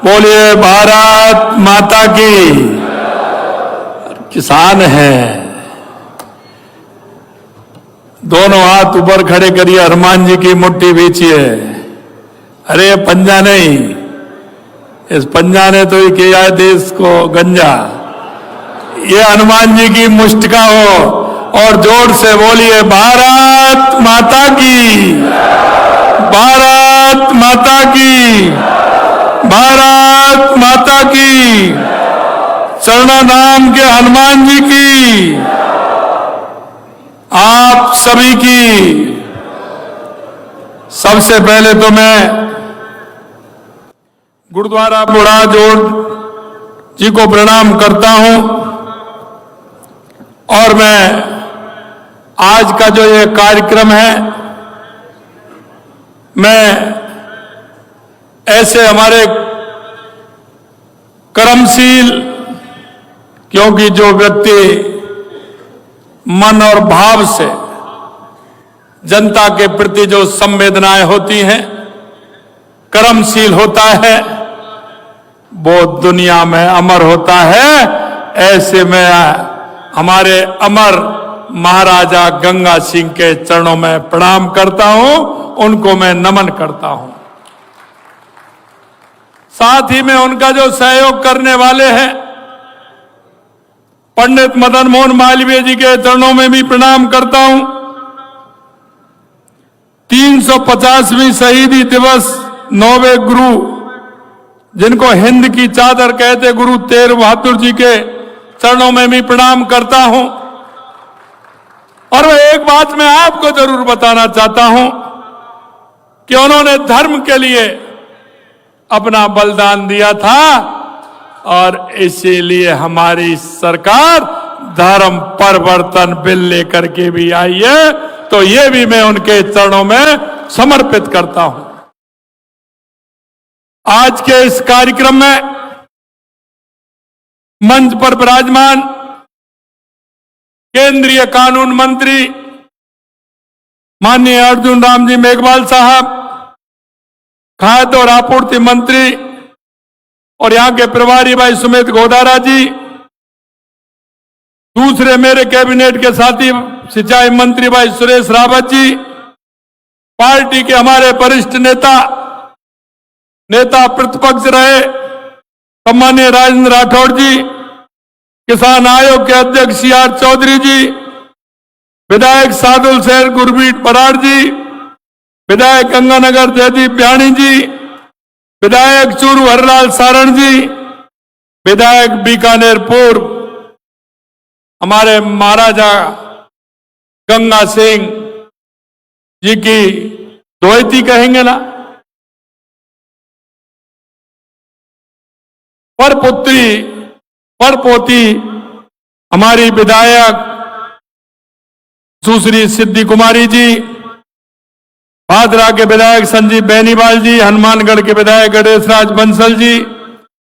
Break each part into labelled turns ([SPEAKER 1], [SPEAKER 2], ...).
[SPEAKER 1] बोलिए भारत माता की। किसान है, दोनों हाथ ऊपर खड़े करिए, हनुमान जी की मुट्ठी बीचिए। अरे ये पंजा नहीं, इस पंजा ने तो ये किया है देश को गंजा। ये हनुमान जी की मुष्टिका हो और जोर से बोलिए भारत माता की, भारत माता की, भारत माता की। चरणों नाम के हनुमान जी की, आप सभी की। सबसे पहले तो मैं गुरुद्वारा बुढ़ा जोड़ जी को प्रणाम करता हूं और मैं आज का जो ये कार्यक्रम है, मैं ऐसे हमारे कर्मशील, क्योंकि जो व्यक्ति मन और भाव से जनता के प्रति जो संवेदनाएं होती हैं, कर्मशील होता है, वो दुनिया में अमर होता है। ऐसे में हमारे अमर महाराजा गंगा सिंह के चरणों में प्रणाम करता हूं, उनको मैं नमन करता हूं। साथ ही में उनका जो सहयोग करने वाले हैं, पंडित मदन मोहन मालवीय जी के चरणों में भी प्रणाम करता हूं। 350वीं शहीदी दिवस 9वें गुरु, जिनको हिंद की चादर कहते, गुरु तेग बहादुर जी के चरणों में भी प्रणाम करता हूं। और मैं एक बात मैं आपको जरूर बताना चाहता हूं कि उन्होंने धर्म के लिए अपना बलिदान दिया था और इसीलिए हमारी सरकार धर्म परिवर्तन बिल लेकर के भी आई है, तो ये भी मैं उनके चरणों में समर्पित करता हूं। आज के इस कार्यक्रम में मंच पर विराजमान केंद्रीय कानून मंत्री माननीय अर्जुन राम जी मेघवाल साहब, खाद्य और आपूर्ति मंत्री और यहां के प्रभारी भाई सुमित गोदारा जी, दूसरे मेरे कैबिनेट के साथी सिंचाई मंत्री भाई सुरेश रावत जी, पार्टी के हमारे वरिष्ठ नेता प्रतिपक्ष रहे सम्मानीय राजेंद्र राठौड़ जी, किसान आयोग के अध्यक्ष सीआर चौधरी जी, विधायक सादुल शहर गुरमीत बराड़ जी, विधायक गंगानगर जयदीप ब्याणी जी, विधायक चूरू हरलाल सारण जी, विधायक बीकानेर पूर्व हमारे महाराजा गंगा सिंह जी की द्वैती कहेंगे ना, परपुत्री परपोती हमारी विधायक सुश्री सिद्धि कुमारी जी, भादरा के विधायक संजीव बेनीवाल जी, हनुमानगढ़ के विधायक गणेश राज बंसल जी,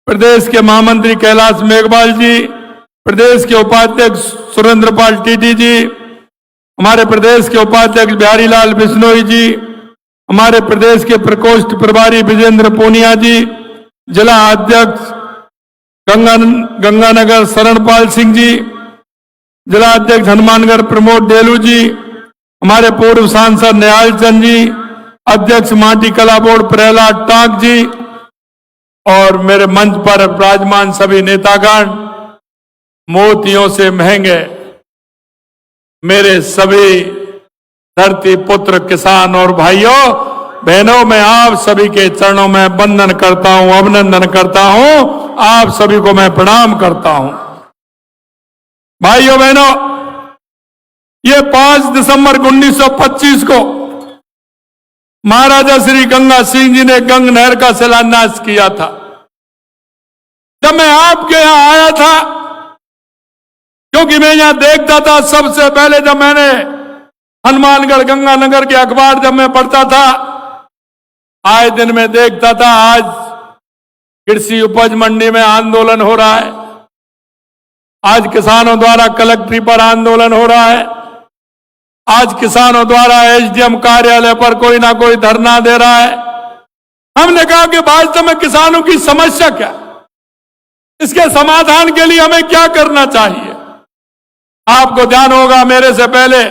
[SPEAKER 1] प्रदेश के महामंत्री कैलाश मेघवाल जी, प्रदेश के उपाध्यक्ष सुरेंद्र पाल टीटी जी, हमारे प्रदेश के उपाध्यक्ष बिहारी लाल बिश्नोई जी, हमारे प्रदेश के प्रकोष्ठ प्रभारी विजेंद्र पूनिया जी, जिला अध्यक्ष गंगानगर शरणपाल सिंह जी, जिला अध्यक्ष हनुमानगढ़ प्रमोद डेलू जी, हमारे पूर्व सांसद निहाल चंद जी, अध्यक्ष माटी कला बोर्ड प्रहलाद टाक जी, और मेरे मंच पर विराजमान सभी नेतागण, मोतियों से महंगे मेरे सभी धरती पुत्र किसान और भाइयों बहनों, मैं आप सभी के चरणों में वंदन करता हूं, अभिनंदन करता हूं, आप सभी को मैं प्रणाम करता हूं। भाइयों बहनों, ये 5 दिसंबर 1925 को महाराजा श्री गंगा सिंह जी ने गंग नहर का शिलान्यास किया था। जब मैं आपके यहां आया था, क्योंकि मैं यहां देखता था सबसे पहले, जब मैंने हनुमानगढ़ गंगानगर के अखबार जब मैं पढ़ता था, आए दिन में देखता था आज कृषि उपज मंडी में आंदोलन हो रहा है, आज किसानों द्वारा कलेक्ट्री पर आंदोलन हो रहा है, आज किसानों द्वारा एसडीएम कार्यालय पर कोई ना कोई धरना दे रहा है, हमने कहा कि वास्तव में किसानों की समस्या क्या है, इसके समाधान के लिए हमें क्या करना चाहिए। आपको ध्यान होगा, मेरे से पहले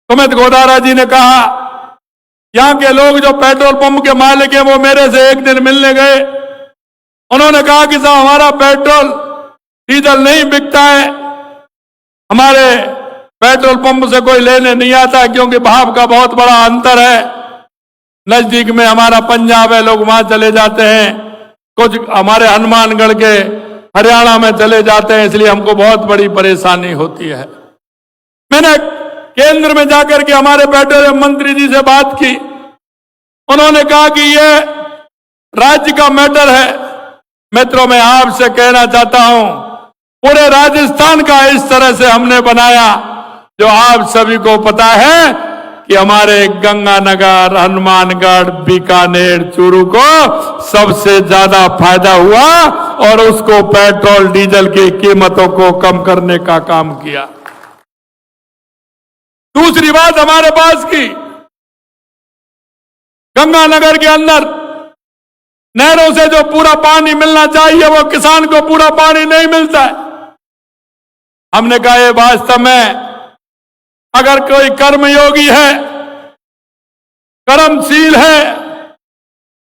[SPEAKER 1] सुमित गोदारा जी ने कहा, यहां के लोग जो पेट्रोल पंप के मालिक हैं वो मेरे से एक दिन मिलने गए। उन्होंने कहा कि साहब हमारा पेट्रोल डीजल नहीं बिकता है, हमारे पेट्रोल पंप से कोई लेने नहीं आता क्योंकि भाव का बहुत बड़ा अंतर है। नजदीक में हमारा पंजाब है, लोग वहां चले जाते हैं, कुछ हमारे हनुमानगढ़ के हरियाणा में चले जाते हैं, इसलिए हमको बहुत बड़ी परेशानी होती है। मैंने केंद्र में जाकर के हमारे पेट्रोलियम मंत्री जी से बात की। उन्होंने कहा कि ये राज्य का मैटर है। मित्रों, मैं आपसे कहना चाहता हूं, पूरे राजस्थान का इस तरह से हमने बनाया, जो आप सभी को पता है कि हमारे गंगानगर, हनुमानगढ़, बीकानेर, चूरू को सबसे ज्यादा फायदा हुआ और उसको पेट्रोल डीजल की कीमतों को कम करने का काम किया। दूसरी बात हमारे पास की, गंगानगर के अंदर नहरों से जो पूरा पानी मिलना चाहिए वो किसान को पूरा पानी नहीं मिलता है। हमने कहा ये वास्तव में अगर कोई कर्मयोगी है, कर्मशील है,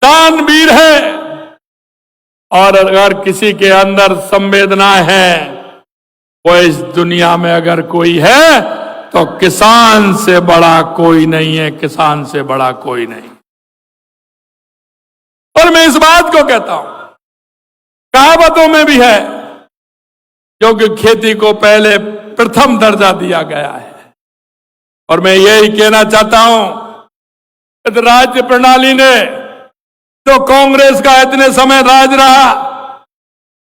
[SPEAKER 1] दानवीर है और अगर किसी के अंदर संवेदना है, वो इस दुनिया में अगर कोई है तो किसान से बड़ा कोई नहीं है, किसान से बड़ा कोई नहीं। और मैं इस बात को कहता हूं, कहावतों में भी है, क्योंकि खेती को पहले प्रथम दर्जा दिया गया है। और मैं यही कहना चाहता हूं, राज्य प्रणाली ने तो कांग्रेस का इतने समय राज रहा,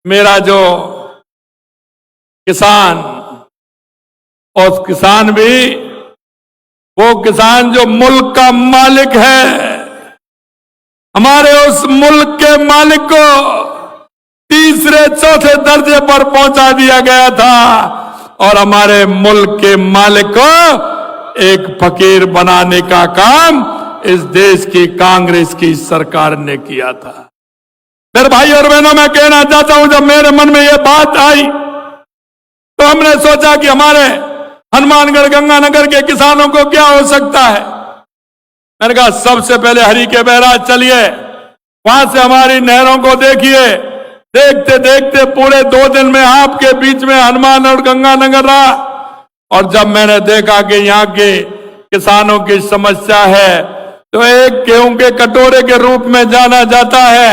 [SPEAKER 1] मेरा जो किसान, और किसान भी वो किसान जो मुल्क का मालिक है, हमारे उस मुल्क के मालिक को तीसरे चौथे दर्जे पर पहुंचा दिया गया था और हमारे मुल्क के मालिक को एक फकीर बनाने का काम इस देश की कांग्रेस की सरकार ने किया था। मेरे भाई और बहनों, मैं कहना चाहता हूं, जब मेरे मन में यह बात आई तो हमने सोचा कि हमारे हनुमानगढ़, गंगानगर के किसानों को क्या हो सकता है। मैंने कहा सबसे पहले हरी के बैराज चलिए, वहां से हमारी नहरों को देखिए। देखते देखते पूरे 2 दिन में आपके बीच में हनुमान और गंगानगर रहा, और जब मैंने देखा कि यहाँ के किसानों की समस्या है तो एक गेहूं के कटोरे के रूप में जाना जाता है।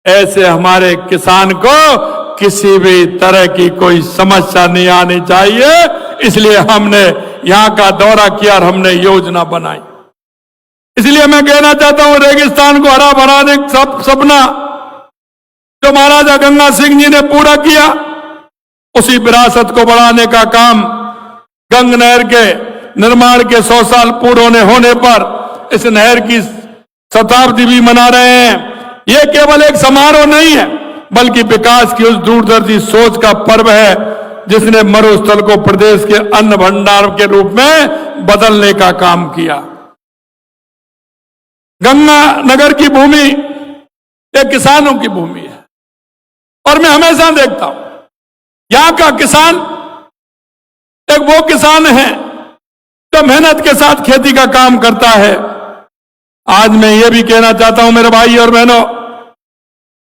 [SPEAKER 1] ऐसे हमारे किसान को किसी भी तरह की कोई समस्या नहीं आनी चाहिए, इसलिए हमने यहाँ का दौरा किया और हमने योजना बनाई। इसलिए मैं कहना चाहता हूं, रेगिस्तान को हरा भराने सपना जो महाराजा गंगा सिंह जी ने पूरा किया, उसी विरासत को बढ़ाने का काम गंग नहर के निर्माण के 100 साल पूर्ण होने पर इस नहर की शताब्दी भी मना रहे हैं। यह केवल एक समारोह नहीं है, बल्कि विकास की उस दूरदर्शी सोच का पर्व है जिसने मरुस्थल को प्रदेश के अन्न भंडार के रूप में बदलने का काम किया। गंगा नगर की भूमि एक किसानों की भूमि है, और मैं हमेशा देखता हूं यहां का किसान एक वो किसान है जो मेहनत के साथ खेती का काम करता है। आज मैं ये भी कहना चाहता हूं मेरे भाई और बहनों,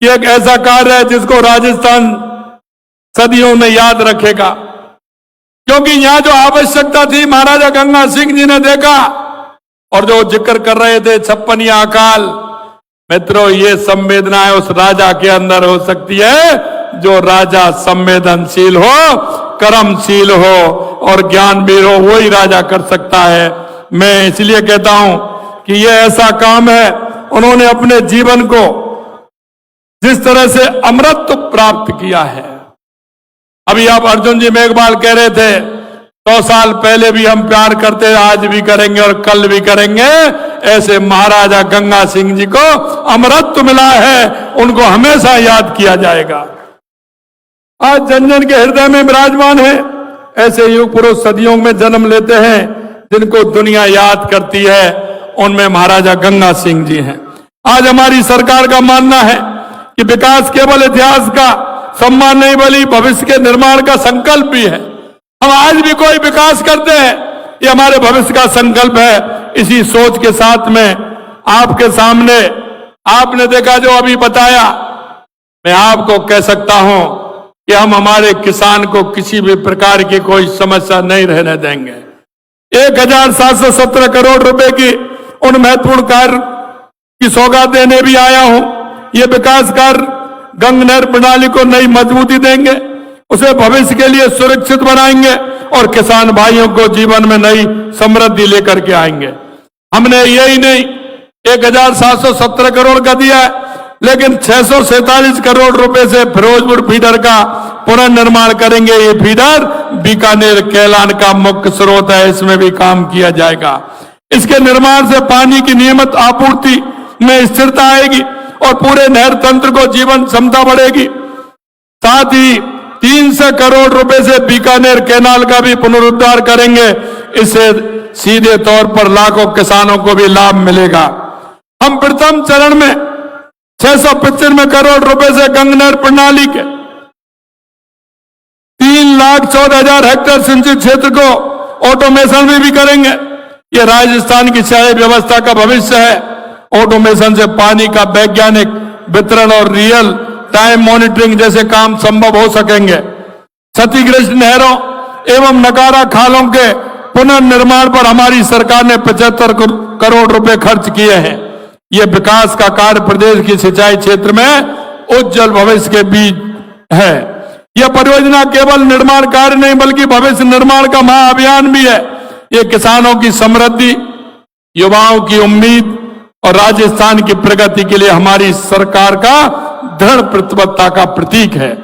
[SPEAKER 1] कि एक ऐसा कार्य है जिसको राजस्थान सदियों में याद रखेगा, क्योंकि यहां जो आवश्यकता थी महाराजा गंगा सिंह जी ने देखा। और जो जिक्र कर रहे थे 56 अकाल, मित्रों ये संवेदनाएं उस राजा के अंदर हो सकती है जो राजा संवेदनशील हो, कर्मशील हो और ज्ञानवीर हो, वही राजा कर सकता है। मैं इसलिए कहता हूं कि यह ऐसा काम है, उन्होंने अपने जीवन को जिस तरह से अमृत प्राप्त किया है। अभी आप अर्जुन जी मेघवाल कह रहे थे 100 साल पहले भी हम प्यार करते, आज भी करेंगे और कल भी करेंगे। ऐसे महाराजा गंगा सिंह जी को अमरत्व मिला है, उनको हमेशा याद किया जाएगा। आज जन जन के हृदय में विराजमान है। ऐसे युग पुरुष सदियों में जन्म लेते हैं जिनको दुनिया याद करती है, उनमें महाराजा गंगा सिंह जी हैं। आज हमारी सरकार का मानना है कि विकास केवल इतिहास का सम्मान नहीं बल्कि भविष्य के निर्माण का संकल्प भी है। हम आज भी कोई विकास करते हैं, ये हमारे भविष्य का संकल्प है। इसी सोच के साथ में आपके सामने आपने देखा जो अभी बताया, मैं आपको कह सकता हूं कि हम हमारे किसान को किसी भी प्रकार की कोई समस्या नहीं रहने देंगे। 1717 करोड़ रुपए की उन महत्वपूर्ण कार्य की सौगात देने भी आया हूं। ये विकास कार्य गंग नहर प्रणाली को नई मजबूती देंगे, उसे भविष्य के लिए सुरक्षित बनाएंगे और किसान भाइयों को जीवन में नई समृद्धि लेकर के आएंगे। हमने यही नहीं 1717 करोड़ का दिया है, लेकिन 647 करोड़ रुपए से फिरोजपुर फीडर का पुनर्निर्माण करेंगे। ये फीडर बीकानेर कैलान का मुख्य स्रोत है, इसमें भी काम किया जाएगा। इसके निर्माण से पानी की नियमित आपूर्ति में स्थिरता आएगी और पूरे नहर तंत्र को जीवन क्षमता बढ़ेगी। साथ ही 300 करोड़ रुपए से बीकानेर कैनाल का भी पुनरुद्धार करेंगे। इससे सीधे तौर पर लाखों किसानों को भी लाभ मिलेगा। हम प्रथम चरण में 695 करोड़ रुपए से गंग नहर प्रणाली के 3,14,000 हेक्टेयर सिंचित क्षेत्र को ऑटोमेशन में भी करेंगे। ये राजस्थान की सिंचाई व्यवस्था का भविष्य है। ऑटोमेशन से पानी का वैज्ञानिक वितरण और रियल टाइम मॉनिटरिंग जैसे काम संभव हो सकेंगे। क्षतिग्रस्त नहरों एवं नकारा खालों के पुनर्निर्माण पर हमारी सरकार ने 75 करोड़ रुपए खर्च किए हैं। यह विकास का कार्य प्रदेश की सिंचाई क्षेत्र में उज्जवल भविष्य के बीज है। यह परियोजना केवल निर्माण कार्य नहीं बल्कि भविष्य निर्माण का महाअभियान भी है। ये किसानों की समृद्धि, युवाओं की उम्मीद और राजस्थान की प्रगति के लिए हमारी सरकार का दृढ़ प्रतिबद्धता का प्रतीक है।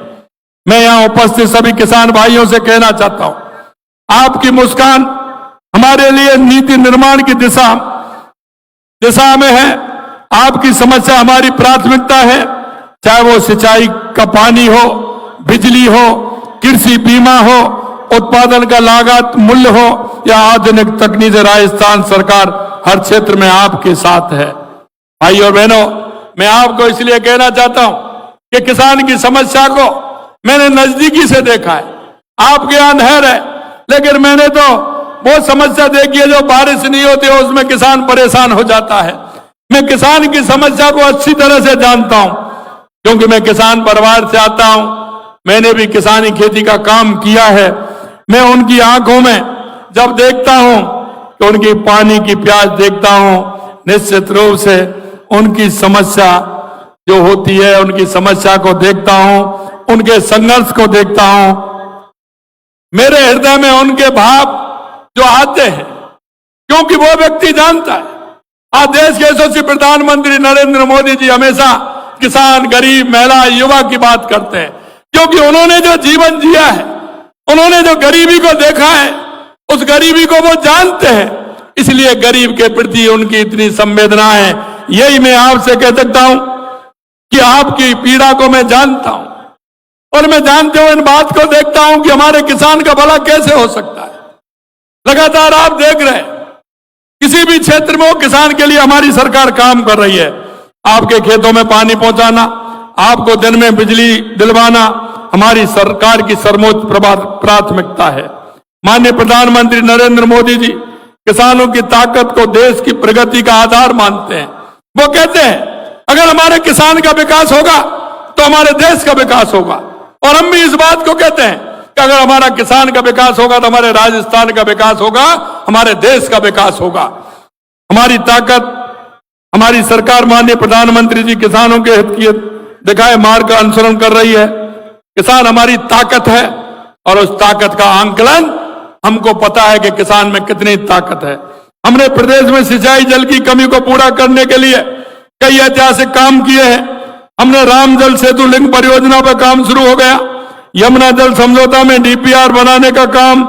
[SPEAKER 1] मैं यहां उपस्थित सभी किसान भाइयों से कहना चाहता हूं, आपकी मुस्कान हमारे लिए नीति निर्माण की दिशा में है। आपकी समस्या हमारी प्राथमिकता है, चाहे वो सिंचाई का पानी हो, बिजली हो, कृषि बीमा हो, उत्पादन का लागत मूल्य हो या आधुनिक तकनीक से राजस्थान सरकार हर क्षेत्र में आपके साथ है। भाइयों और बहनों, मैं आपको इसलिए कहना चाहता हूं कि किसान की समस्या को मैंने नजदीकी से देखा है। आपके यहां नहर है, लेकिन मैंने तो वो समस्या देखी है जो बारिश नहीं होती है उसमें किसान परेशान हो जाता है। मैं किसान की समस्या को अच्छी तरह से जानता हूं, क्योंकि मैं किसान परिवार से आता हूं। मैंने भी किसानी खेती का काम किया है। मैं उनकी आंखों में जब देखता हूं कि उनकी पानी की प्यास देखता हूं, निश्चित रूप से उनकी समस्या जो होती है, उनकी समस्या को देखता हूं, उनके संघर्ष को देखता हूं, मेरे हृदय में उनके भाव जो आते हैं, क्योंकि वो व्यक्ति जानता है। आज देश के यशस्वी प्रधानमंत्री नरेंद्र मोदी जी हमेशा किसान, गरीब, महिला, युवा की बात करते हैं, क्योंकि उन्होंने जो जीवन जिया है, उन्होंने जो गरीबी को देखा है, उस गरीबी को वो जानते हैं। इसलिए गरीब के प्रति उनकी इतनी संवेदना है। यही मैं आपसे कह सकता हूं कि आपकी पीड़ा को मैं जानता हूं, और मैं जानते हुए इन बात को देखता हूं कि हमारे किसान का भला कैसे हो सकता है। लगातार आप देख रहे हैं, किसी भी क्षेत्र में हो, किसान के लिए हमारी सरकार काम कर रही है। आपके खेतों में पानी पहुंचाना, आपको दिन में बिजली दिलवाना हमारी सरकार की सर्वोच्च प्राथमिकता है। माननीय प्रधानमंत्री नरेंद्र मोदी जी किसानों की ताकत को देश की प्रगति का आधार मानते हैं। वो कहते हैं, अगर हमारे किसान का विकास होगा तो हमारे देश का विकास होगा। और हम भी इस बात को कहते हैं कि अगर हमारा किसान का विकास होगा तो हमारे राजस्थान का विकास होगा, हमारे देश का विकास होगा। हमारी ताकत, हमारी सरकार माननीय प्रधानमंत्री जी किसानों के हित की दिखाए मार्ग का अनुसरण कर रही है। किसान हमारी ताकत है और उस ताकत का आंकलन हमको पता है कि किसान में कितनी ताकत है। हमने प्रदेश में सिंचाई जल की कमी को पूरा करने के लिए कई ऐतिहासिक काम किए हैं। हमने राम जल सेतु लिंक परियोजना पर काम शुरू हो गया। यमुना जल समझौता में डीपीआर बनाने का काम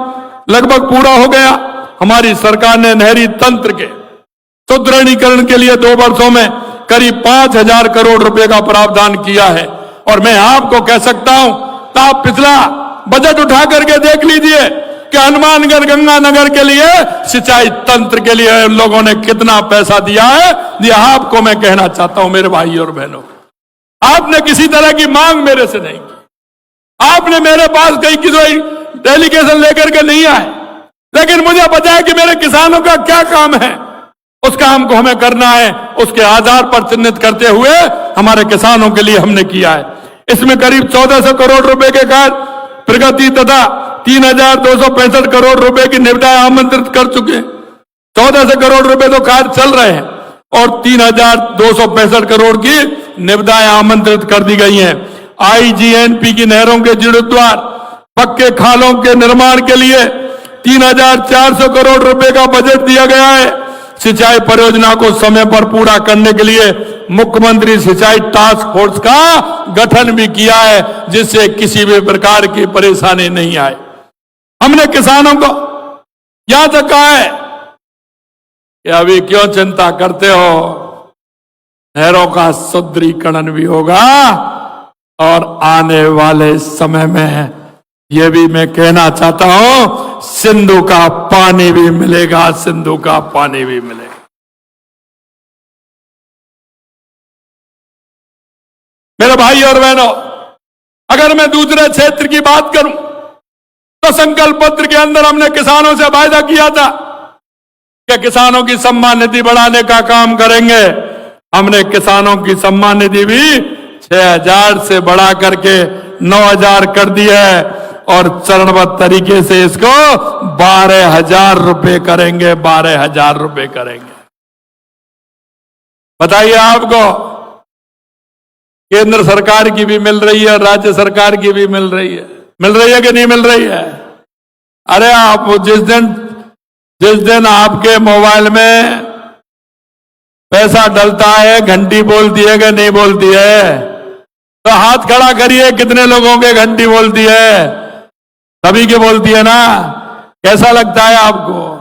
[SPEAKER 1] लगभग पूरा हो गया। हमारी सरकार ने नहरी तंत्र के सुदृढ़ीकरण के लिए 2 वर्षों में करीब 5,000 करोड़ रुपए का प्रावधान किया है। और मैं आपको कह सकता हूं, तो आप पिछला बजट उठा करके देख लीजिए, कि हनुमानगढ़ गंगानगर के लिए सिंचाई तंत्र के लिए लोगों ने कितना पैसा दिया है, ये आपको मैं कहना चाहता हूं मेरे भाई और बहनों। आपने किसी तरह की मांग मेरे से नहीं की, आपने मेरे पास कहीं किसी डेलीगेशन लेकर के नहीं आए, लेकिन मुझे पता है कि मेरे किसानों का क्या काम है, उस काम को हमें करना है। उसके आधार पर चिन्हित करते हुए हमारे किसानों के लिए हमने किया है। इसमें करीब 1400 करोड़ रुपए के कार्य प्रगति तथा 3265 करोड़ रुपए की निविदाएं आमंत्रित कर चुके हैं। 1400 करोड़ रुपए तो कार्य चल रहे हैं और 3265 करोड़ की निविदाएं आमंत्रित कर दी गई हैं। आईजीएनपी की नहरों के जीर्णोद्धार, पक्के खालों के निर्माण के लिए 3400 करोड़ रुपए का बजट दिया गया है। सिंचाई परियोजना को समय पर पूरा करने के लिए मुख्यमंत्री सिंचाई टास्क फोर्स का गठन भी किया है, जिससे किसी भी प्रकार की परेशानी नहीं आए। हमने किसानों को यहां तक कहा है कि अभी क्यों चिंता करते हो, नहरों का सुदृढ़ीकरण भी होगा और आने वाले समय में यह भी मैं कहना चाहता हूं, सिंधु का पानी भी मिलेगा, सिंधु का पानी भी मिलेगा। मेरे भाई और बहनों, अगर मैं दूसरे क्षेत्र की बात करूं तो संकल्प पत्र के अंदर हमने किसानों से वायदा किया था कि किसानों की सम्मान निधि बढ़ाने का काम करेंगे। हमने किसानों की सम्मान निधि भी 6000 से बढ़ा करके 9000 कर दी है और चरणबद्ध तरीके से इसको 12000 रुपए करेंगे, 12000 रुपए करेंगे। बताइए, आपको केंद्र सरकार की भी मिल रही है, राज्य सरकार की भी मिल रही है कि नहीं मिल रही है? अरे आप जिस दिन आपके मोबाइल में पैसा डलता है, घंटी बोलती है कि नहीं बोलती है? तो हाथ खड़ा करिए, कितने लोगों के घंटी बोलती है? सभी की बोलती है ना? कैसा लगता है आपको?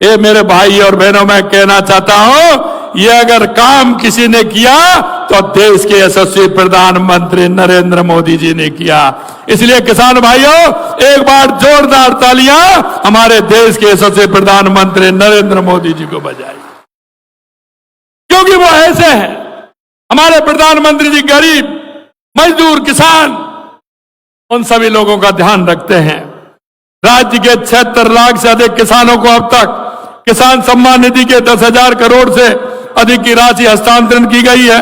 [SPEAKER 1] ये मेरे भाई और बहनों, मैं कहना चाहता हूं, ये अगर काम किसी ने किया तो देश के यशस्वी प्रधानमंत्री नरेंद्र मोदी जी ने किया। इसलिए किसान भाइयों, एक बार जोरदार तालियां हमारे देश के यशस्वी प्रधानमंत्री नरेंद्र मोदी जी को बजाइए, क्योंकि वो ऐसे हैं। हमारे प्रधानमंत्री जी गरीब, मजदूर, किसान, उन सभी लोगों का ध्यान रखते हैं। राज्य के 76 लाख से अधिक किसानों को अब तक किसान सम्मान निधि के 10,000 करोड़ से अधिक की राशि हस्तांतरण की गई है।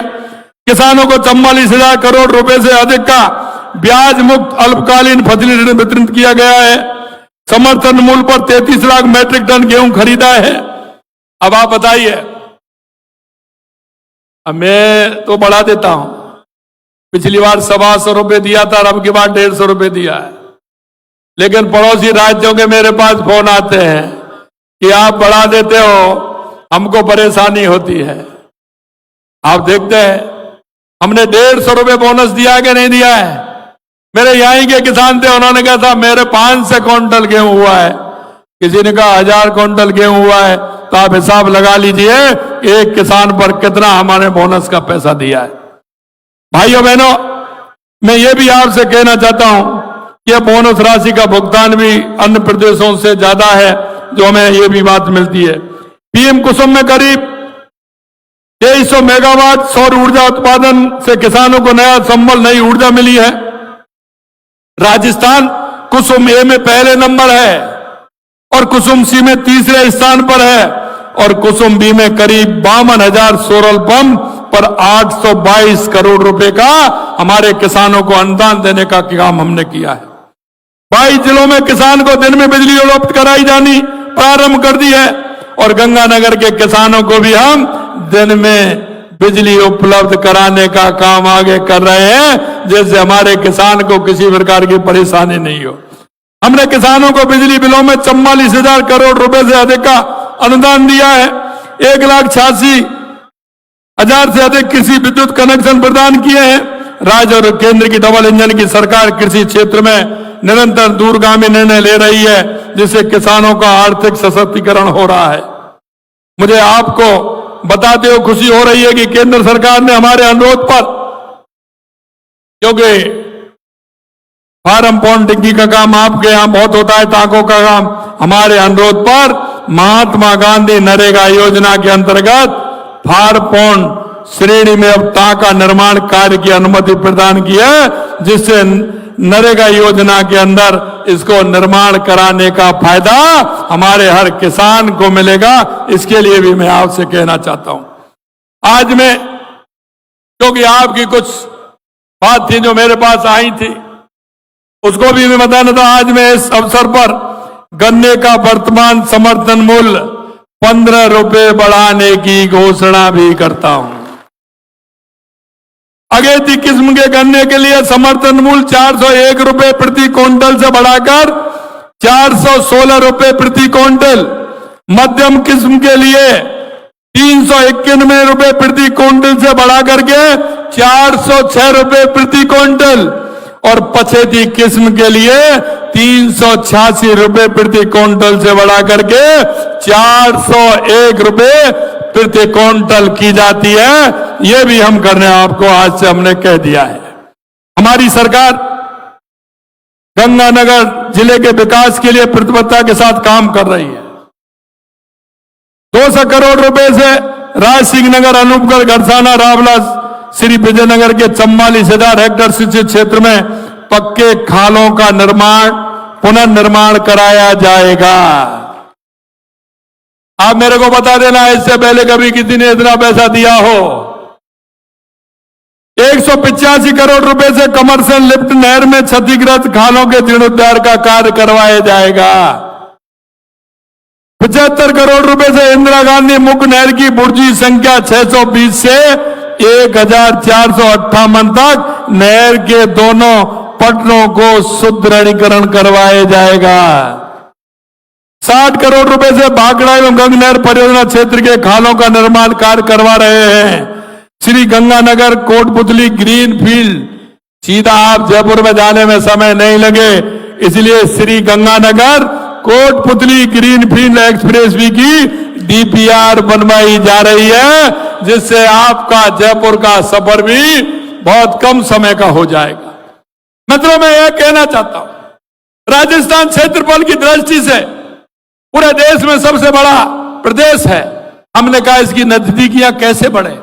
[SPEAKER 1] किसानों को 44,000 करोड़ रुपए से अधिक का ब्याज मुक्त अल्पकालीन फसली ऋण वितरित किया गया है। समर्थन मूल्य पर 33 लाख मीट्रिक टन गेहूं खरीदा है। अब आप बताइए, मैं तो बढ़ा देता हूं, पिछली बार 125 रुपए दिया था, अब की बार 150 रुपए दिया है। लेकिन पड़ोसी राज्यों के मेरे पास फोन आते हैं कि आप बढ़ा देते हो, हमको परेशानी होती है। आप देखते हैं, हमने 150 रुपए बोनस दिया कि नहीं दिया है? मेरे यहीं के किसान थे, उन्होंने कहा था मेरे 500 क्विंटल गेहूं हुआ है, किसी ने कहा 1000 क्विंटल गेहूं हुआ है। तो आप हिसाब लगा लीजिए एक किसान पर कितना हमारे बोनस का पैसा दिया है। भाइयों बहनों, मैं ये भी आपसे कहना चाहता हूं कि यह बोनस राशि का भुगतान भी अन्य प्रदेशों से ज्यादा है, जो हमें ये भी बात मिलती है। पीएम कुसुम में करीब 2300 मेगावाट सौर ऊर्जा उत्पादन से किसानों को नया संबल, नई ऊर्जा मिली है। राजस्थान कुसुम ए में पहले नंबर है और कुसुम सी में तीसरे स्थान पर है और कुसुम बी में करीब 52,000 सोलर पंप पर 822 करोड़ रुपए का हमारे किसानों को अनुदान देने का काम हमने किया है। 22 जिलों में किसान को दिन में बिजली उपलब्ध कराई जानी प्रारंभ कर दी है और गंगानगर के किसानों को भी हम दिन में बिजली उपलब्ध कराने का काम आगे कर रहे हैं, जिससे हमारे किसान को किसी प्रकार की परेशानी नहीं हो। हमने किसानों को बिजली बिलों में 44,000 करोड़ रुपए से अधिक का अनुदान दिया है। 1,86,000 से अधिक कृषि विद्युत कनेक्शन प्रदान किए हैं। राज्य और केंद्र की डबल इंजन की सरकार कृषि क्षेत्र में निरंतर दूरगामी निर्णय ले रही है, जिससे किसानों का आर्थिक सशक्तिकरण हो रहा है। मुझे आपको बताते हुए खुशी हो रही है कि केंद्र सरकार ने हमारे अनुरोध पर, क्योंकि फार्म पौंड डिग्गी का काम आपके यहां बहुत होता है, टाकों का काम। हमारे अनुरोध पर महात्मा गांधी नरेगा योजना के अंतर्गत फार्म पौंड श्रेणी में अब टाका निर्माण कार्य की अनुमति प्रदान की है, जिससे नरेगा योजना के अंदर इसको निर्माण कराने का फायदा हमारे हर किसान को मिलेगा। इसके लिए भी मैं आपसे कहना चाहता हूं। आज मैं, क्योंकि आपकी कुछ बात थी जो मेरे पास आई थी, उसको भी मैं बताना था। आज मैं इस अवसर पर गन्ने का वर्तमान समर्थन मूल्य 15 रुपए बढ़ाने की घोषणा भी करता हूं। अगेती किस्म के गन्ने के लिए समर्थन मूल्य 401 रुपए प्रति क्विंटल से बढ़ाकर 416 रुपए प्रति क्विंटल, मध्यम किस्म के लिए 391 रुपए प्रति क्विंटल से बढ़ाकर के 406 रुपए प्रति क्विंटल, और पछेती किस्म के लिए 386 रुपए प्रति क्विंटल से बढ़ाकर के 401 रुपए प्रति क्विंटल की जाती है। ये भी हम करने आपको आज से हमने कह दिया है। हमारी सरकार गंगानगर जिले के विकास के लिए प्रतिबद्धता के साथ काम कर रही है। 200 करोड़ रुपए से राज सिंह नगर, अनूपगढ़, गरसाना, रावला, श्री विजयनगर के 44,000 हेक्टेयर सिंचित क्षेत्र में पक्के खालों का निर्माण, पुनर्निर्माण कराया जाएगा। आप मेरे को बता देना, इससे पहले कभी किसी ने इतना पैसा दिया हो। 185 करोड़ रुपए से कमर्शियल लिफ्ट नहर में क्षतिग्रस्त खालों के जीर्णोद्धार का कार्य करवाया जाएगा। 75 करोड़ रुपए से इंदिरा गांधी मुख्य नहर की बुर्जी संख्या 620 से 1458 तक नहर के दोनों पटनों को सुदृढ़ीकरण करवाया जाएगा। 60 करोड़ रुपए से भाखड़ा एवं गंग नहर परियोजना क्षेत्र के खालों का निर्माण कार्य करवा रहे हैं। श्री गंगानगर कोटपुतली ग्रीन फील्ड, सीधा आप जयपुर में जाने में समय नहीं लगे, इसलिए Shri Ganganagar Kotputli green field express way की डीपीआर बनवाई जा रही है, जिससे आपका जयपुर का सफर भी बहुत कम समय का हो जाएगा। मतलब मैं यह कहना चाहता हूं, राजस्थान क्षेत्रफल की दृष्टि से पूरे देश में सबसे बड़ा प्रदेश है। हमने कहा इसकी नजदीकियां कैसे बढ़े।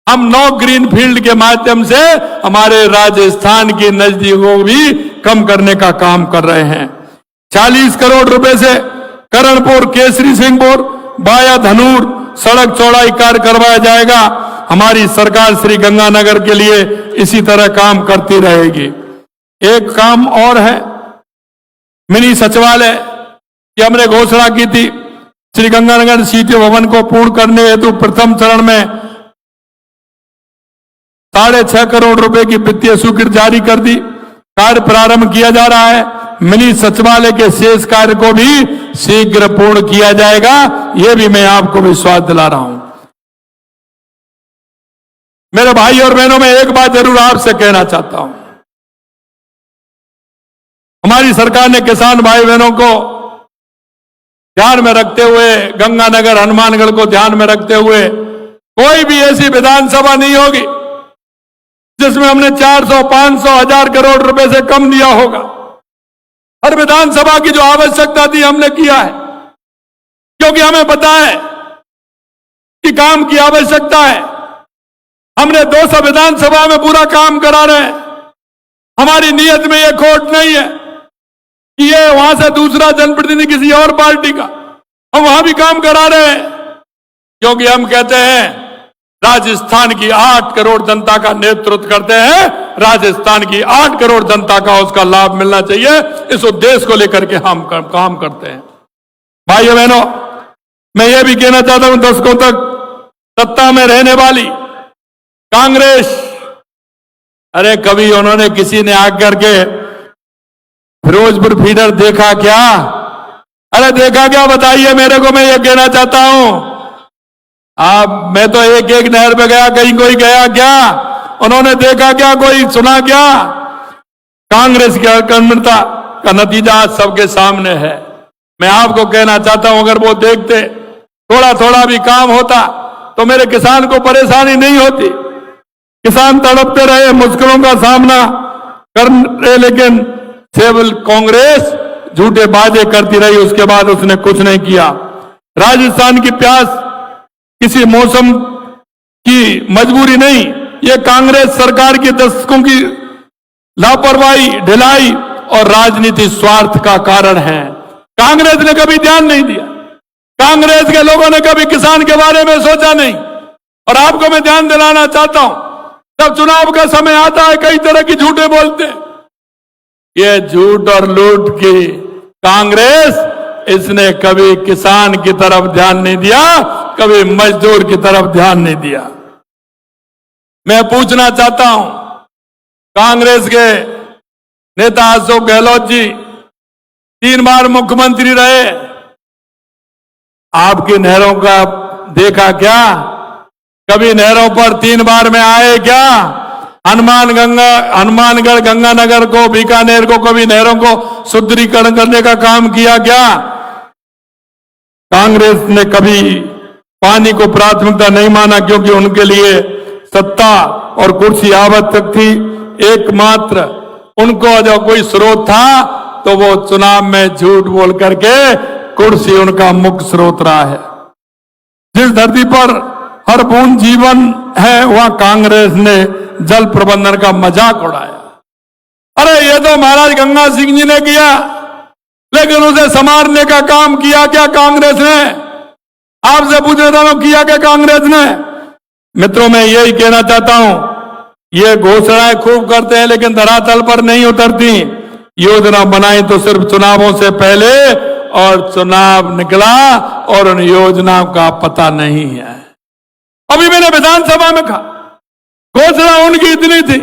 [SPEAKER 1] हम 9 ग्रीन फील्ड के माध्यम से हमारे राजस्थान की नजदीकों को भी कम करने का काम कर रहे हैं। 40 करोड़ रुपए से करणपुर केसरी सिंहपुर वाया धनूर सड़क चौड़ाई कार्य करवाया जाएगा। हमारी सरकार श्री गंगानगर के लिए इसी तरह काम करती रहेगी। एक काम और है, मिनी सचिवालय की हमने घोषणा की थी। श्री गंगानगर सीटी भवन को पूर्ण करने हेतु प्रथम चरण में 6.5 करोड़ रुपए की वित्तीय स्वीकृति जारी कर दी। कार्य प्रारंभ किया जा रहा है। मिनी सचिवालय के शेष कार्य को भी शीघ्र पूर्ण किया जाएगा, यह भी मैं आपको विश्वास दिला रहा हूं। मेरे भाई और बहनों, मैं एक बात जरूर आपसे कहना चाहता हूं। हमारी सरकार ने किसान भाई बहनों को ध्यान में रखते हुए, गंगानगर हनुमानगढ़ को ध्यान में रखते हुए, कोई भी ऐसी विधानसभा नहीं होगी जिसमें हमने 400, 500, 1000 करोड़ रुपए से कम दिया होगा। हर विधानसभा की जो आवश्यकता थी हमने किया है, क्योंकि हमें पता है कि काम की आवश्यकता है। हमने 200 विधानसभा में पूरा काम करा रहे हैं। हमारी नीयत में यह खोट नहीं है कि ये वहां से दूसरा जनप्रतिनिधि किसी और पार्टी का, हम वहां भी काम करा रहे हैं, क्योंकि हम कहते हैं राजस्थान की 8 करोड़ जनता का नेतृत्व करते हैं। राजस्थान की 8 करोड़ जनता का उसका लाभ मिलना चाहिए, इस उद्देश्य को लेकर के हम काम करते हैं। भाइयों बहनों, मैं ये भी कहना चाहता हूं, दशकों तक सत्ता में रहने वाली कांग्रेस, अरे कभी उन्होंने किसी ने आकर के फिरोजपुर फीडर देखा क्या? अरे देखा क्या, बताइए मेरे को। मैं ये कहना चाहता हूं, मैं तो एक एक नहर पे गया, कहीं कोई गया क्या? उन्होंने देखा क्या? कोई सुना क्या? कांग्रेस की अकर्मण्यता का नतीजा आज सबके सामने है। मैं आपको कहना चाहता हूं, अगर वो देखते, थोड़ा थोड़ा भी काम होता तो मेरे किसान को परेशानी नहीं होती। किसान तड़पते रहे, मुश्किलों का सामना कर रहे, लेकिन केवल कांग्रेस झूठे वादे करती रही, उसके बाद उसने कुछ नहीं किया। राजस्थान की प्यास किसी मौसम की मजबूरी नहीं, ये कांग्रेस सरकार के दशकों की लापरवाही, ढिलाई और राजनीति स्वार्थ का कारण है। कांग्रेस ने कभी ध्यान नहीं दिया, कांग्रेस के लोगों ने कभी किसान के बारे में सोचा नहीं। और आपको मैं ध्यान दिलाना चाहता हूं, जब चुनाव का समय आता है कई तरह की झूठे बोलते हैं, ये झूठ और लूट की कांग्रेस, इसने कभी किसान की तरफ ध्यान नहीं दिया, कभी मजदूर की तरफ ध्यान नहीं दिया। मैं पूछना चाहता हूं, कांग्रेस के नेता अशोक गहलोत जी 3 बार मुख्यमंत्री रहे, आपकी नहरों का देखा क्या? कभी नहरों पर 3 बार में आए क्या? हनुमानगढ़, गंगानगर को, बीकानेर को, कभी नहरों को सुदृढ़ीकरण करने का काम किया क्या? कांग्रेस ने कभी पानी को प्राथमिकता नहीं माना, क्योंकि उनके लिए सत्ता और कुर्सी आवश्यक थी। एकमात्र उनको जो कोई स्रोत था तो वो चुनाव में झूठ बोल करके कुर्सी उनका मुख्य स्रोत रहा है। जिस धरती पर हर बूंद जीवन है, वहां कांग्रेस ने जल प्रबंधन का मजाक उड़ाया। अरे ये तो महाराज गंगा सिंह जी ने किया, लेकिन उसे संवारने का काम किया क्या कांग्रेस ने? आपसे पूछने वालों, किया क्या कांग्रेस ने? मित्रों, मैं यही कहना चाहता हूं, ये घोषणाएं खूब करते हैं लेकिन धरातल पर नहीं उतरती। योजना बनाई तो सिर्फ चुनावों से पहले, और चुनाव निकला और उन योजनाओं का पता नहीं है। अभी मैंने विधानसभा में कहा, घोषणा उनकी इतनी थी,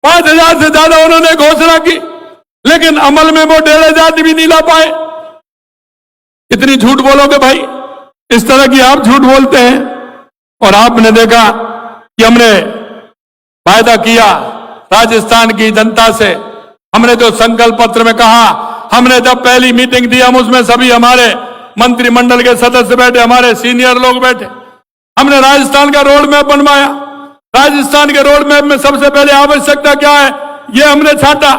[SPEAKER 1] 5,000 से ज्यादा उन्होंने घोषणा की, लेकिन अमल में वो 1,500 भी नहीं ला पाए। इतनी झूठ बोलोगे भाई? इस तरह की आप झूठ बोलते हैं। और आपने देखा कि हमने वायदा किया राजस्थान की जनता से, हमने जो संकल्प पत्र में कहा, हमने जब पहली मीटिंग दी, हम उसमें सभी हमारे मंत्रिमंडल के सदस्य बैठे, हमारे सीनियर लोग बैठे, हमने राजस्थान का रोड मैप बनवाया। राजस्थान के रोड मैप में सबसे पहले आवश्यकता क्या है, ये हमने छाटा।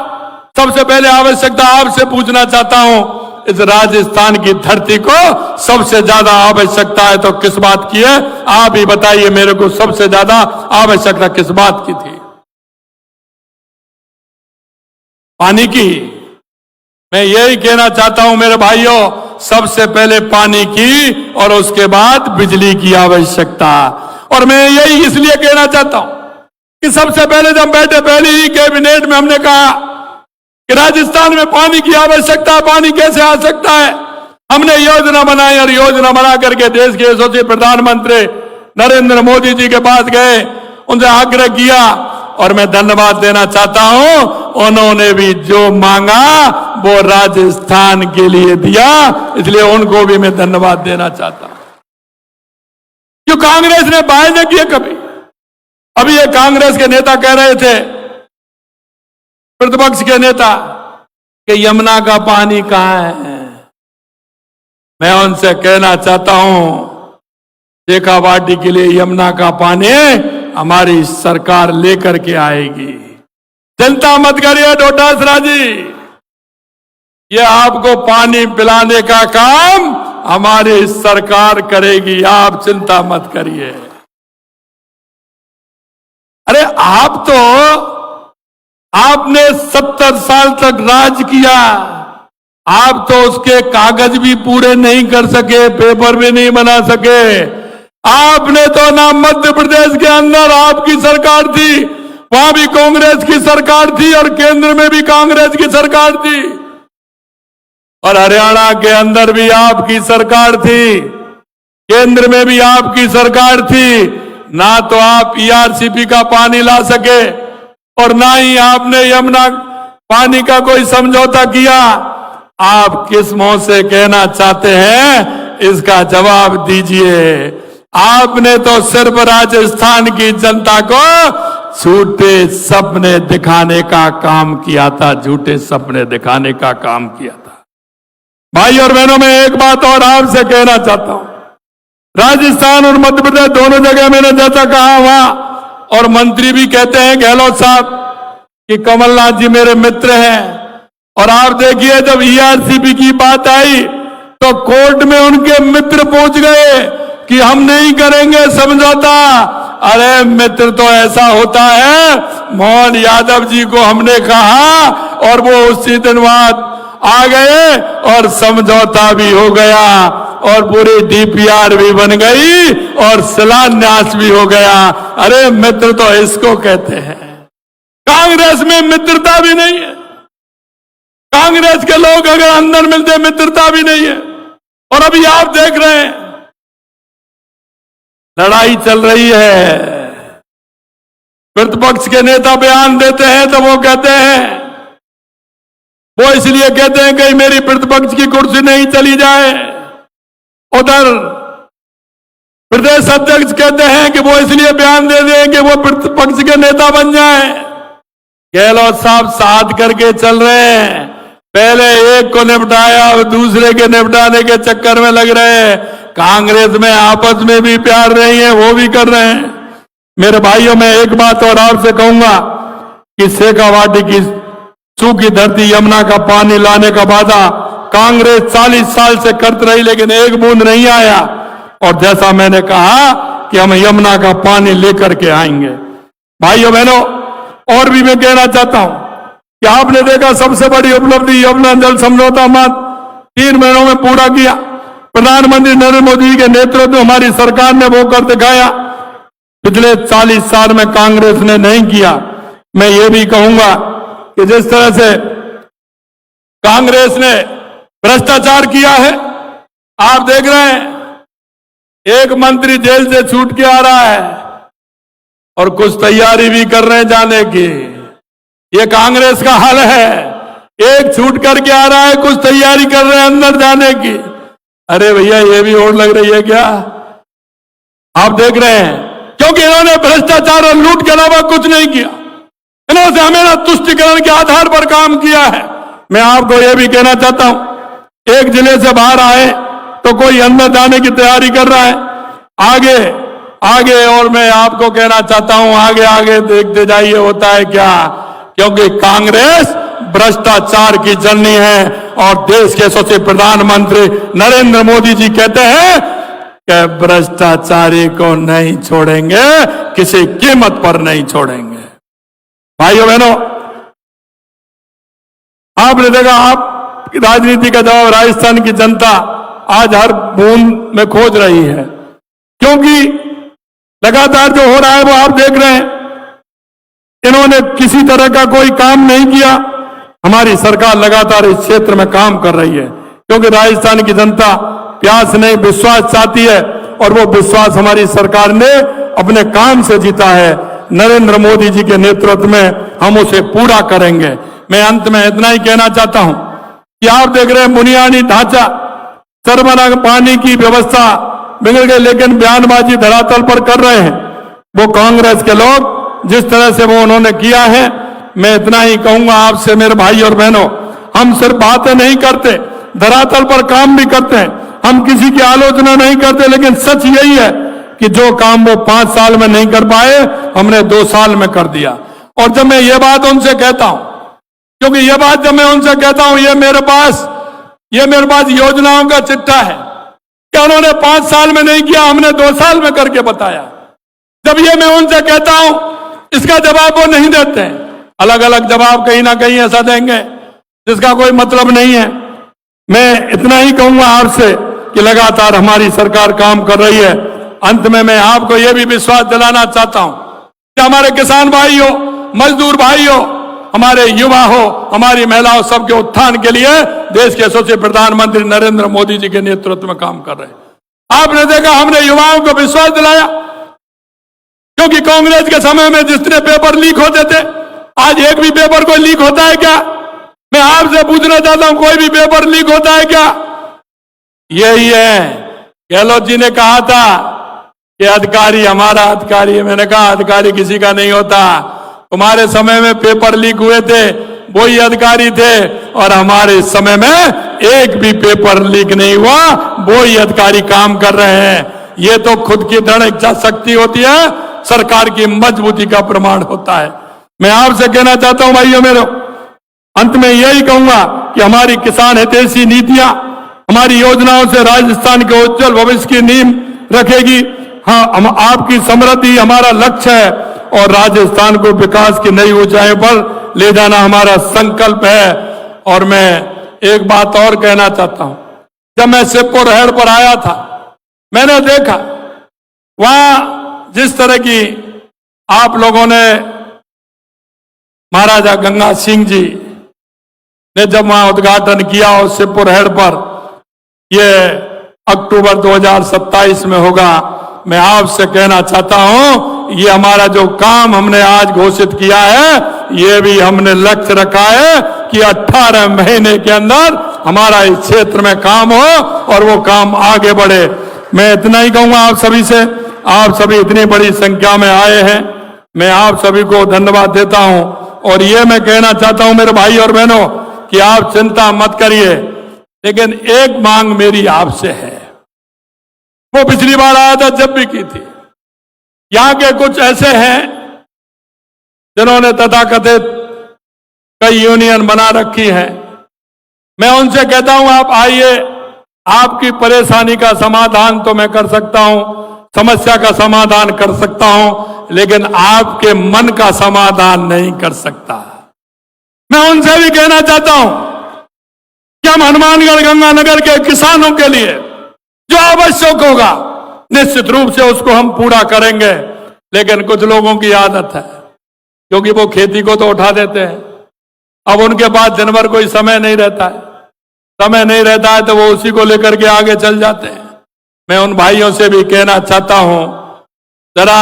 [SPEAKER 1] सबसे पहले आवश्यकता आपसे पूछना चाहता हूं, इस राजस्थान की धरती को सबसे ज्यादा आवश्यकता है तो किस बात की है? आप ही बताइए मेरे को, सबसे ज्यादा आवश्यकता किस बात की थी? पानी की। मैं यही कहना चाहता हूं मेरे भाइयों, सबसे पहले पानी की और उसके बाद बिजली की आवश्यकता। और मैं यही इसलिए कहना चाहता हूं कि सबसे पहले जब बैठे, पहली ही कैबिनेट में हमने कहा कि राजस्थान में पानी की आवश्यकता, पानी कैसे आ सकता है। हमने योजना बनाई और योजना बना करके देश के यशस्वी प्रधानमंत्री नरेंद्र मोदी जी के पास गए, उनसे आग्रह किया और मैं धन्यवाद देना चाहता हूं, उन्होंने भी जो मांगा वो राजस्थान के लिए दिया, इसलिए उनको भी मैं धन्यवाद देना चाहता हूं। क्यों कांग्रेस ने वायदे किए कभी? अभी ये कांग्रेस के नेता कह रहे थे, प्रतिपक्ष के नेता, कि यमुना का पानी कहां है। मैं उनसे कहना चाहता हूं, शेखावाटी के लिए यमुना का पानी हमारी सरकार लेकर के आएगी। चिंता मत करिए डोटासरा जी, ये आपको पानी पिलाने का काम हमारी सरकार करेगी, आप चिंता मत करिए। अरे आपने 70 साल तक राज किया, आप तो उसके कागज भी पूरे नहीं कर सके, पेपर भी नहीं बना सके। आपने तो ना मध्य प्रदेश के अंदर आपकी सरकार थी, वहां भी कांग्रेस की सरकार थी और केंद्र में भी कांग्रेस की सरकार थी, और हरियाणा के अंदर भी आपकी सरकार थी, केंद्र में भी आपकी सरकार थी। ना तो आप ईआरसीपी का पानी ला सके और ना ही आपने यमुना पानी का कोई समझौता किया। आप किस मुंह से कहना चाहते हैं, इसका जवाब दीजिए। आपने तो सिर्फ राजस्थान की जनता को झूठे सपने दिखाने का काम किया था, झूठे सपने दिखाने का काम किया था। भाई और बहनों, मैं एक बात और आपसे कहना चाहता हूं, राजस्थान और मध्य प्रदेश दोनों जगह मैंने जैसा कहा वहां, और मंत्री भी कहते हैं गहलोत साहब कि कमलनाथ जी मेरे मित्र हैं, और आप देखिए जब ईआरसीपी की बात आई तो कोर्ट में उनके मित्र पहुंच गए कि हम नहीं करेंगे समझौता। अरे मित्र तो ऐसा होता है, मोहन यादव जी को हमने कहा और वो उसी दिन बाद आ गए और समझौता भी हो गया और पूरी डीपीआर भी बन गई और शिलान्यास भी हो गया। अरे मित्र तो इसको कहते हैं। कांग्रेस में मित्रता भी नहीं है। कांग्रेस के लोग अगर अंदर मिलते मित्रता भी नहीं है। और अभी आप देख रहे हैं लड़ाई चल रही है। प्रतिपक्ष के नेता बयान देते हैं तो वो कहते हैं, वो इसलिए कहते हैं कि मेरी प्रतिपक्ष की कुर्सी नहीं चली जाए। उधर प्रदेश अध्यक्ष कहते हैं कि वो इसलिए बयान दे दें कि वो प्रतिपक्ष के नेता बन जाए। गहलोत साहब साथ करके चल रहे हैं। पहले एक को निपटाया और दूसरे के निपटाने के चक्कर में लग रहे हैं। कांग्रेस में आपस में भी प्यार नहीं है, वो भी कर रहे हैं। मेरे भाइयों, मैं एक बात और आपसे कहूंगा कि शेखावाटी की सूखी धरती यमुना का पानी लाने का वादा कांग्रेस 40 साल से करती रही, लेकिन एक बूंद नहीं आया। और जैसा मैंने कहा कि हम यमुना का पानी लेकर के आएंगे। भाइयों बहनों, और भी मैं कहना चाहता हूं कि आपने देखा सबसे बड़ी उपलब्धि यमुना जल समझौता मात्र 3 महीनों में पूरा किया। प्रधानमंत्री नरेंद्र मोदी के नेतृत्व में हमारी सरकार ने वो कर दिखाया। पिछले 40 साल में कांग्रेस ने नहीं किया। मैं ये भी कहूंगा कि जिस तरह से कांग्रेस ने भ्रष्टाचार किया है, आप देख रहे हैं एक मंत्री जेल से छूट के आ रहा है और कुछ तैयारी भी कर रहे हैं जाने की। ये कांग्रेस का हाल है। एक छूट करके आ रहा है, कुछ तैयारी कर रहे हैं अंदर जाने की। अरे भैया, ये भी होड़ लग रही है क्या? आप देख रहे हैं, क्योंकि इन्होंने भ्रष्टाचार और लूट के अलावा कुछ नहीं किया। इन्होंने हमेशा तुष्टिकरण के आधार पर काम किया है। मैं आपको यह भी कहना चाहता हूं, एक जिले से बाहर आए तो कोई अंदर जाने की तैयारी कर रहा है। आगे आगे, और मैं आपको कहना चाहता हूं आगे आगे देखते जाइए होता है क्या, क्योंकि कांग्रेस भ्रष्टाचार की जननी है। और देश के यशस्वी प्रधानमंत्री नरेंद्र मोदी जी कहते हैं कि भ्रष्टाचारी को नहीं छोड़ेंगे, किसी कीमत पर नहीं छोड़ेंगे। भाइयों बहनों, आपने देखा, आप राजनीति का जवाब राजस्थान की जनता आज हर बूंद में खोज रही है, क्योंकि लगातार जो हो रहा है वो आप देख रहे हैं। इन्होंने किसी तरह का कोई काम नहीं किया। हमारी सरकार लगातार इस क्षेत्र में काम कर रही है, क्योंकि राजस्थान की जनता प्यास नहीं विश्वास चाहती है, और वो विश्वास हमारी सरकार ने अपने काम से जीता है। नरेंद्र मोदी जी के नेतृत्व में हम उसे पूरा करेंगे। मैं अंत में इतना ही कहना चाहता हूं कि आप देख रहे हैं बुनियादी ढांचा, सरबराह पानी की व्यवस्था बिगड़ गई, लेकिन बयानबाजी धरातल पर कर रहे हैं वो कांग्रेस के लोग। जिस तरह से वो उन्होंने किया है, मैं इतना ही कहूंगा आपसे मेरे भाई और बहनों, हम सिर्फ बातें नहीं करते, धरातल पर काम भी करते हैं। हम किसी की आलोचना नहीं करते, लेकिन सच यही है कि जो काम वो 5 साल में नहीं कर पाए, हमने 2 साल में कर दिया। और जब मैं ये बात उनसे कहता हूं, क्योंकि ये बात जब मैं उनसे कहता हूं, ये मेरे पास योजनाओं का चिट्ठा है कि उन्होंने 5 साल में नहीं किया, हमने 2 साल में करके बताया। जब ये मैं उनसे कहता हूं, इसका जवाब वो नहीं देते हैं। अलग अलग जवाब कहीं ना कहीं ऐसा देंगे जिसका कोई मतलब नहीं है। मैं इतना ही कहूंगा आपसे कि लगातार हमारी सरकार काम कर रही है। अंत में मैं आपको यह भी विश्वास दिलाना चाहता हूं कि हमारे किसान भाई हो, मजदूर भाई हो, हमारे युवा हो, हमारी महिलाओं, सबके उत्थान के लिए देश के यशस्वी प्रधानमंत्री नरेंद्र मोदी जी के नेतृत्व में काम कर रहे हैं। आपने देखा, हमने युवाओं को विश्वास दिलाया, क्योंकि कांग्रेस के समय में जितने पेपर लीक होते थे, आज एक भी पेपर कोई लीक होता है क्या? मैं आपसे पूछना चाहता हूं, कोई भी पेपर लीक होता है क्या? यही है, गहलोत जी ने कहा था कि अधिकारी हमारा अधिकारी है। मैंने कहा अधिकारी किसी का नहीं होता। तुम्हारे समय में पेपर लीक हुए थे, वही अधिकारी थे, और हमारे समय में एक भी पेपर लीक नहीं हुआ, वही अधिकारी काम कर रहे हैं। ये तो खुद की दृढ़ इच्छा शक्ति होती है, सरकार की मजबूती का प्रमाण होता है। मैं आपसे कहना चाहता हूं भाइयों मेरे, अंत में यही कहूंगा कि हमारी किसान हितैषी नीतियां हमारी योजनाओं से राजस्थान के उज्जवल भविष्य की नींव रखेगी। हाँ, हम आपकी समृद्धि हमारा लक्ष्य है और राजस्थान को विकास की नई ऊंचाइयों पर ले जाना हमारा संकल्प है। और मैं एक बात और कहना चाहता हूं, जब मैं शिवपुर पर आया था, मैंने देखा वहां जिस तरह की आप लोगों ने महाराजा गंगा सिंह जी ने जब वहां उद्घाटन किया और शिवपुर पर ये अक्टूबर 2027 में होगा, मैं आपसे कहना चाहता हूं ये हमारा जो काम हमने आज घोषित किया है, ये भी हमने लक्ष्य रखा है कि 18 महीने के अंदर हमारा इस क्षेत्र में काम हो और वो काम आगे बढ़े। मैं इतना ही कहूंगा आप सभी से, आप सभी इतनी बड़ी संख्या में आए हैं, मैं आप सभी को धन्यवाद देता हूं। और ये मैं कहना चाहता हूं मेरे भाई और बहनों कि आप चिंता मत करिए, लेकिन एक मांग मेरी आपसे है, वो पिछली बार आया था जब भी की थी। यहां के कुछ ऐसे हैं जिन्होंने तथाकथित कई यूनियन बना रखी है। मैं उनसे कहता हूं आप आइए, आपकी परेशानी का समाधान तो मैं कर सकता हूं, समस्या का समाधान कर सकता हूं, लेकिन आपके मन का समाधान नहीं कर सकता। मैं उनसे भी कहना चाहता हूं कि हम हनुमानगढ़ गंगानगर के किसानों के लिए जो आवश्यक होगा निश्चित रूप से उसको हम पूरा करेंगे। लेकिन कुछ लोगों की आदत है, क्योंकि वो खेती को तो उठा देते हैं, अब उनके पास दिन भर कोई समय नहीं रहता है, समय नहीं रहता है तो वो उसी को लेकर के आगे चल जाते हैं। मैं उन भाइयों से भी कहना चाहता हूं, जरा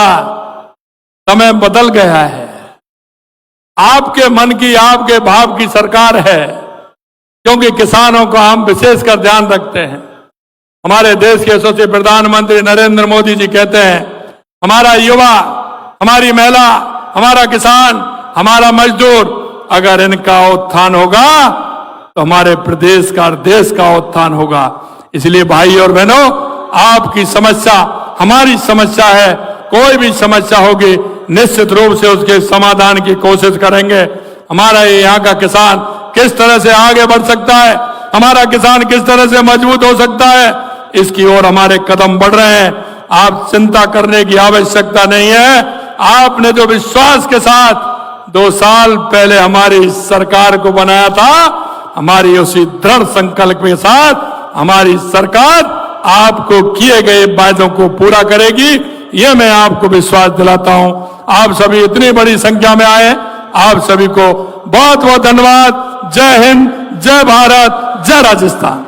[SPEAKER 1] समय बदल गया है, आपके मन की आपके भाव की सरकार है, क्योंकि किसानों का हम विशेषकर ध्यान रखते हैं। हमारे देश के यशस्वी प्रधानमंत्री नरेंद्र मोदी जी कहते हैं हमारा युवा, हमारी महिला, हमारा किसान, हमारा मजदूर, अगर इनका उत्थान होगा तो हमारे प्रदेश का, देश का उत्थान होगा। इसलिए भाई और बहनों, आपकी समस्या हमारी समस्या है, कोई भी समस्या होगी निश्चित रूप से उसके समाधान की कोशिश करेंगे। हमारा यहाँ का किसान किस तरह से आगे बढ़ सकता है, हमारा किसान किस तरह से मजबूत हो सकता है, इसकी ओर हमारे कदम बढ़ रहे हैं। आप चिंता करने की आवश्यकता नहीं है। आपने जो विश्वास के साथ 2 साल पहले हमारी सरकार को बनाया था, हमारी उसी दृढ़ संकल्प के साथ हमारी सरकार आपको किए गए वायदों को पूरा करेगी, ये मैं आपको विश्वास दिलाता हूं। आप सभी इतनी बड़ी संख्या में आए, आप सभी को बहुत बहुत धन्यवाद। जय हिंद, जय भारत, जय राजस्थान।